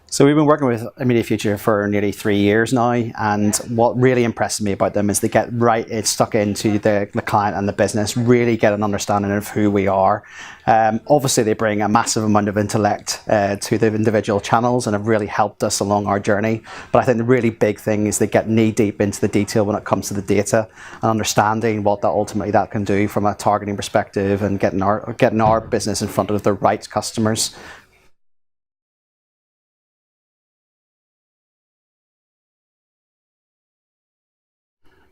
So we've been working with Immediate Future for nearly 3 years now, and what really impresses me about them is they get stuck into the client and the business, really get an understanding of who we are. Obviously they bring a massive amount of intellect to the individual channels and have really helped us along our journey. But I think the really big thing is they get knee deep into the detail when it comes to the data and understanding what that ultimately can do from a targeting perspective and getting our business in front of the right customers.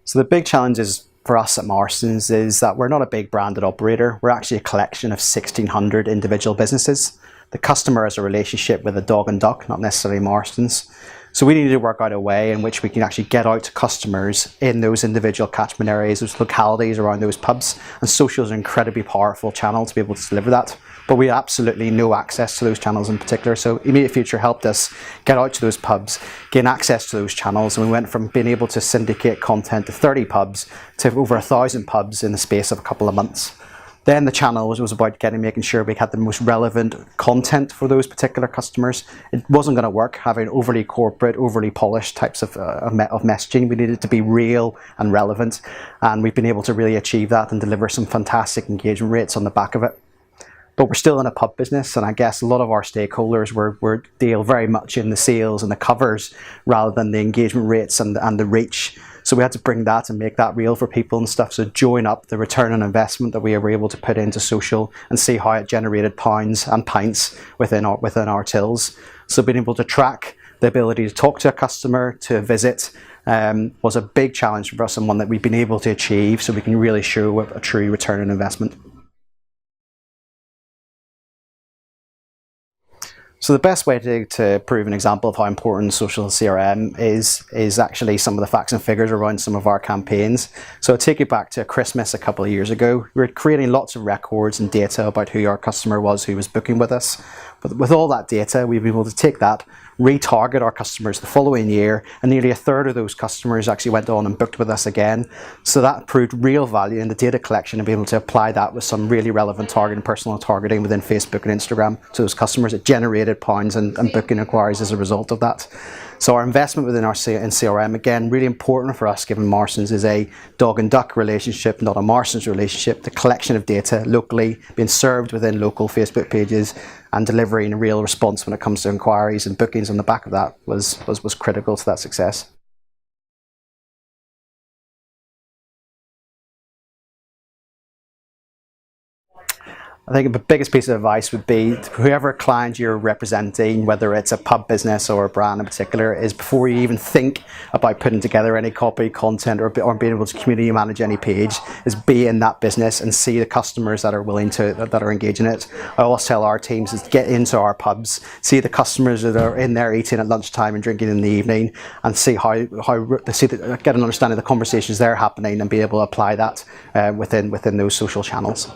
So the big challenges for us at Marston's is that we're not a big branded operator. We're actually a collection of 1,600 individual businesses. The customer has a relationship with a dog and duck, not necessarily Marston's. So we need to work out a way in which we can actually get out to customers in those individual catchment areas, those localities around those pubs. And social is an incredibly powerful channel to be able to deliver that. But we absolutely no access to those channels in particular. So Immediate Future helped us get out to those pubs, gain access to those channels, and we went from being able to syndicate content to 30 pubs to over 1,000 pubs in the space of a couple of months. Then the channel was about making sure we had the most relevant content for those particular customers. It wasn't going to work having overly corporate, overly polished types of messaging. We needed to be real and relevant, and we've been able to really achieve that and deliver some fantastic engagement rates on the back of it. But we're still in a pub business, and I guess a lot of our stakeholders deal very much in the sales and the covers rather than the engagement rates and the reach. So we had to bring that and make that real for people and stuff. So join up the return on investment that we were able to put into social and see how it generated pounds and pints within our tills. So being able to track the ability to talk to a customer, to visit, was a big challenge for us and one that we've been able to achieve so we can really show a true return on investment. So the best way to prove an example of how important social CRM is actually some of the facts and figures around some of our campaigns. So I'll take you back to Christmas a couple of years ago. We were creating lots of records and data about who our customer was who was booking with us. But with all that data, we've been able to take that, retarget our customers the following year, and nearly a third of those customers actually went on and booked with us again. So that proved real value in the data collection and being able to apply that with some really relevant targeting, personal targeting within Facebook and Instagram to those customers. It generated pounds and booking inquiries as a result of that. So our investment within our CRM, again, really important for us given Marston's is a dog and duck relationship, not a Marston's relationship. The collection of data locally being served within local Facebook pages and delivering a real response when it comes to inquiries and bookings on the back of that was critical to that success. I think the biggest piece of advice would be whoever client you're representing, whether it's a pub business or a brand in particular, is before you even think about putting together any copy, content, or being able to community manage any page, is be in that business and see the customers that are that are engaging it. I always tell our teams is get into our pubs, see the customers that are in there eating at lunchtime and drinking in the evening, and see get an understanding of the conversations they're happening and be able to apply that within those social channels.